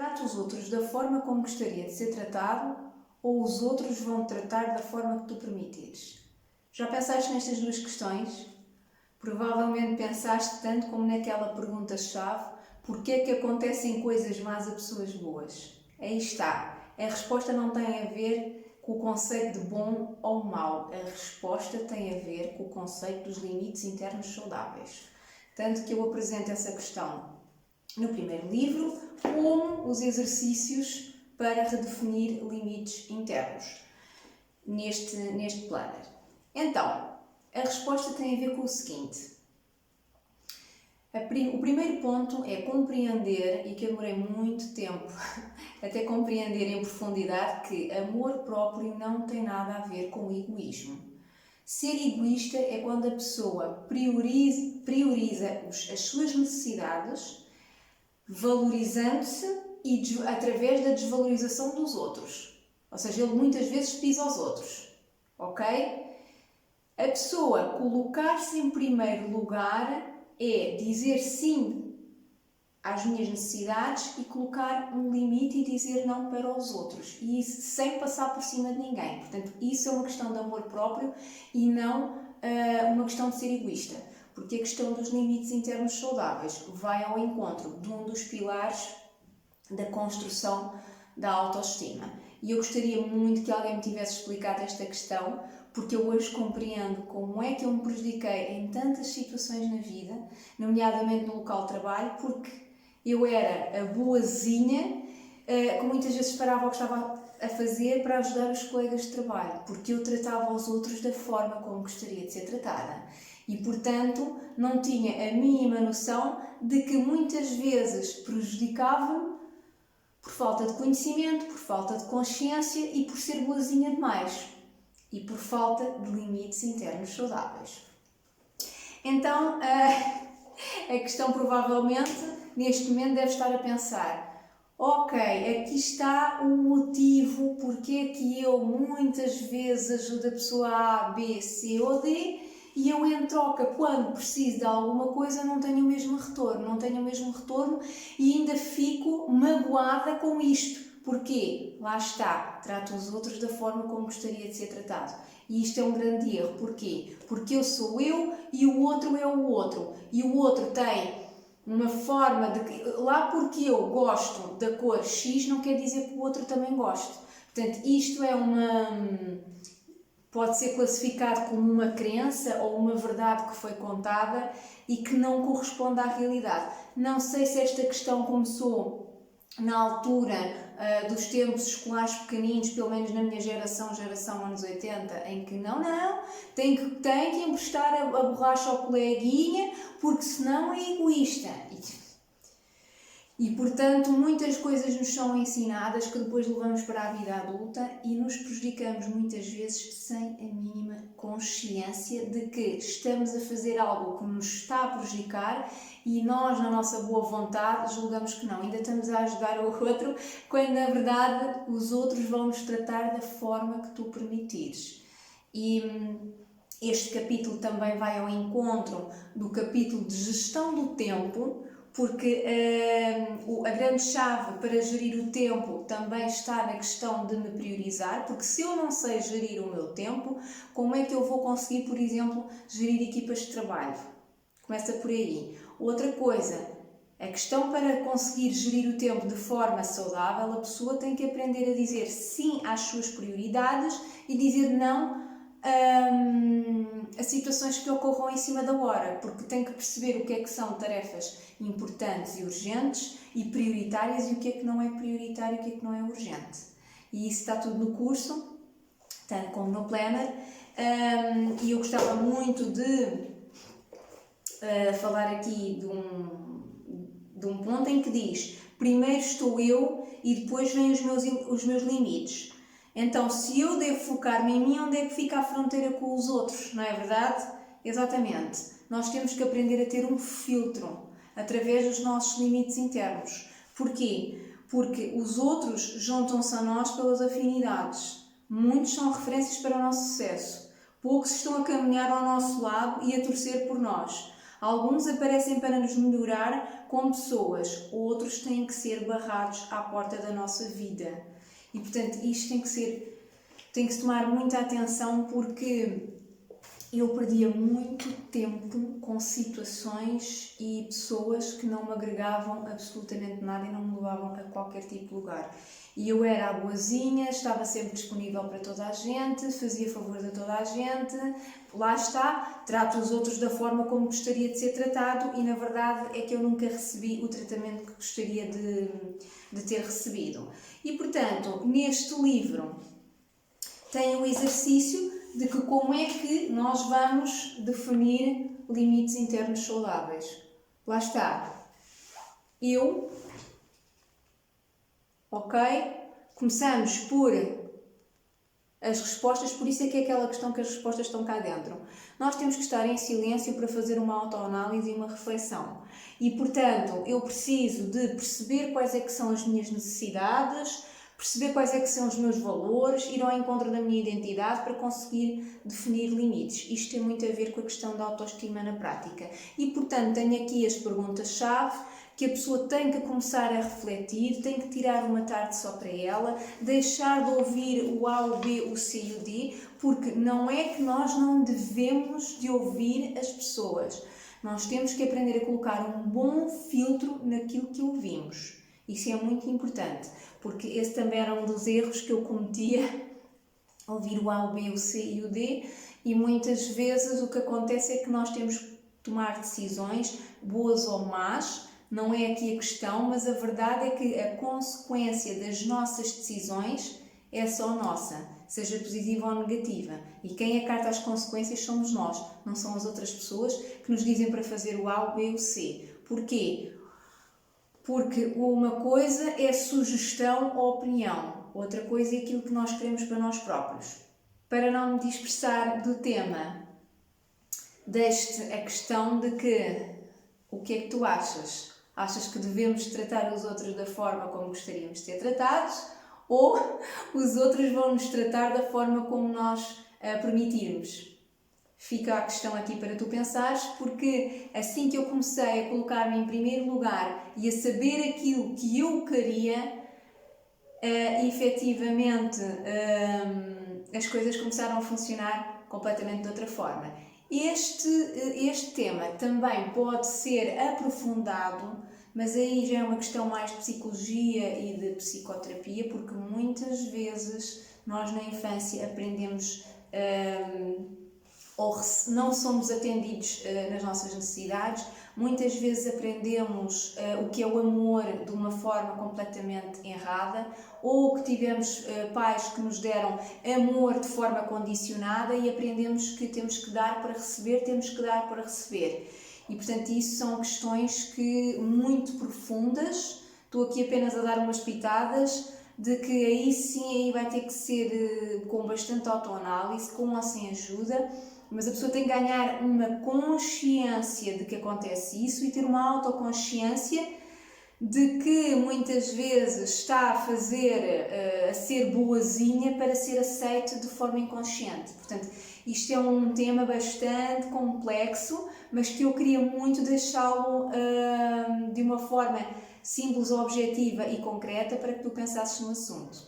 trato os outros da forma como gostaria de ser tratado ou os outros vão te tratar da forma que tu permitires? Já pensaste nestas duas questões? Provavelmente pensaste tanto como naquela pergunta-chave: porquê é que acontecem coisas más a pessoas boas? Aí está. A resposta não tem a ver com o conceito de bom ou mau. A resposta tem a ver com o conceito dos limites internos saudáveis. Tanto que eu apresento essa questão no primeiro livro, como os exercícios para redefinir limites internos neste planner. Então, a resposta tem a ver com o seguinte. O primeiro ponto é compreender, e que eu demorei muito tempo até compreender em profundidade, que amor próprio não tem nada a ver com egoísmo. Ser egoísta é quando a pessoa prioriza as suas necessidades, valorizando-se e através da desvalorização dos outros. Ou seja, ele muitas vezes pisa aos outros. Ok? A pessoa colocar-se em primeiro lugar é dizer sim às minhas necessidades e colocar um limite e dizer não para os outros. E isso sem passar por cima de ninguém. Portanto, isso é uma questão de amor próprio e não uma questão de ser egoísta. Porque a questão dos limites internos saudáveis vai ao encontro de um dos pilares da construção da autoestima. E eu gostaria muito que alguém me tivesse explicado esta questão, porque eu hoje compreendo como é que eu me prejudiquei em tantas situações na vida, nomeadamente no local de trabalho, porque eu era a boazinha que muitas vezes parava o que estava a fazer para ajudar os colegas de trabalho, porque eu tratava os outros da forma como gostaria de ser tratada. E, portanto, não tinha a mínima noção de que muitas vezes prejudicava-me por falta de conhecimento, por falta de consciência e por ser boazinha demais. E por falta de limites internos saudáveis. Então, a questão provavelmente, neste momento, deve estar a pensar: ok, aqui está o motivo porque é que eu muitas vezes ajudo a pessoa A, B, C ou D e eu, em troca, quando preciso de alguma coisa, não tenho o mesmo retorno e ainda fico magoada com isto. Porquê? Lá está, trato os outros da forma como gostaria de ser tratado. E isto é um grande erro. Porquê? Porque eu sou eu e o outro é o outro. E o outro tem uma forma de... Lá porque eu gosto da cor X não quer dizer que o outro também goste. Portanto, isto é pode ser classificado como uma crença ou uma verdade que foi contada e que não corresponde à realidade. Não sei se esta questão começou na altura dos tempos escolares pequeninos, pelo menos na minha geração anos 80, em que não, tem que emprestar a borracha ao coleguinha, porque senão é egoísta. E, portanto, muitas coisas nos são ensinadas que depois levamos para a vida adulta e nos prejudicamos muitas vezes sem a mínima consciência de que estamos a fazer algo que nos está a prejudicar e nós, na nossa boa vontade, julgamos que não. Ainda estamos a ajudar o outro, quando, na verdade, os outros vão nos tratar da forma que tu permitires. E este capítulo também vai ao encontro do capítulo de gestão do tempo, porque a grande chave para gerir o tempo também está na questão de me priorizar, porque se eu não sei gerir o meu tempo, como é que eu vou conseguir, por exemplo, gerir equipas de trabalho? Começa por aí. Outra coisa, a questão para conseguir gerir o tempo de forma saudável, a pessoa tem que aprender a dizer sim às suas prioridades e dizer não a situações que ocorram em cima da hora, porque tem que perceber o que é que são tarefas importantes e urgentes e prioritárias e o que é que não é prioritário e o que é que não é urgente. E isso está tudo no curso, tanto como no planner, e eu gostava muito de falar aqui de um ponto em que diz: primeiro estou eu e depois vêm os meus limites. Então, se eu devo focar-me em mim, onde é que fica a fronteira com os outros, não é verdade? Exatamente. Nós temos que aprender a ter um filtro através dos nossos limites internos. Porquê? Porque os outros juntam-se a nós pelas afinidades. Muitos são referências para o nosso sucesso. Poucos estão a caminhar ao nosso lado e a torcer por nós. Alguns aparecem para nos melhorar como pessoas, outros têm que ser barrados à porta da nossa vida. E portanto isto tem que se tomar muita atenção, porque eu perdia muito tempo com situações e pessoas que não me agregavam absolutamente nada e não me levavam a qualquer tipo de lugar. E eu era a boazinha, estava sempre disponível para toda a gente, fazia favor a toda a gente, lá está, trato os outros da forma como gostaria de ser tratado, e na verdade é que eu nunca recebi o tratamento que gostaria de ter recebido. E portanto, neste livro tem o exercício de que como é que nós vamos definir limites internos saudáveis. Lá está. Ok? Começamos por as respostas, por isso é que é aquela questão que as respostas estão cá dentro. Nós temos que estar em silêncio para fazer uma autoanálise e uma reflexão. E, portanto, eu preciso de perceber quais é que são as minhas necessidades, perceber quais é que são os meus valores, ir ao encontro da minha identidade para conseguir definir limites. Isto tem muito a ver com a questão da autoestima na prática. E, portanto, tenho aqui as perguntas-chave que a pessoa tem que começar a refletir, tem que tirar uma tarde só para ela, deixar de ouvir o A, o B, o C e o D, porque não é que nós não devemos de ouvir as pessoas. Nós temos que aprender a colocar um bom filtro naquilo que ouvimos. Isso é muito importante, porque esse também era um dos erros que eu cometia, ouvir o A, o B, o C e o D, e muitas vezes o que acontece é que nós temos que tomar decisões, boas ou más. Não é aqui a questão, mas a verdade é que a consequência das nossas decisões é só nossa, seja positiva ou negativa. E quem acarta as consequências somos nós, não são as outras pessoas que nos dizem para fazer o A, o B ou o C. Porquê? Porque uma coisa é sugestão ou opinião, outra coisa é aquilo que nós queremos para nós próprios. Para não me dispersar do tema, deixo-te a questão de que o que é que tu achas? Achas que devemos tratar os outros da forma como gostaríamos de ser tratados, ou os outros vão nos tratar da forma como nós permitirmos? Fica a questão aqui para tu pensares, porque assim que eu comecei a colocar-me em primeiro lugar e a saber aquilo que eu queria, efetivamente as coisas começaram a funcionar completamente de outra forma. Este tema também pode ser aprofundado, mas aí já é uma questão mais de psicologia e de psicoterapia, porque muitas vezes nós na infância aprendemos ou não somos atendidos nas nossas necessidades, muitas vezes aprendemos o que é o amor de uma forma completamente errada, ou que tivemos pais que nos deram amor de forma condicionada e aprendemos que temos que dar para receber, temos que dar para receber. E portanto isso são questões que muito profundas, estou aqui apenas a dar umas pitadas, de que aí sim aí vai ter que ser com bastante autoanálise, com ou sem ajuda, mas a pessoa tem que ganhar uma consciência de que acontece isso e ter uma autoconsciência de que muitas vezes está a ser boazinha para ser aceite de forma inconsciente. Portanto, isto é um tema bastante complexo, mas que eu queria muito deixá-lo de uma forma simples, objetiva e concreta para que tu pensasses no assunto.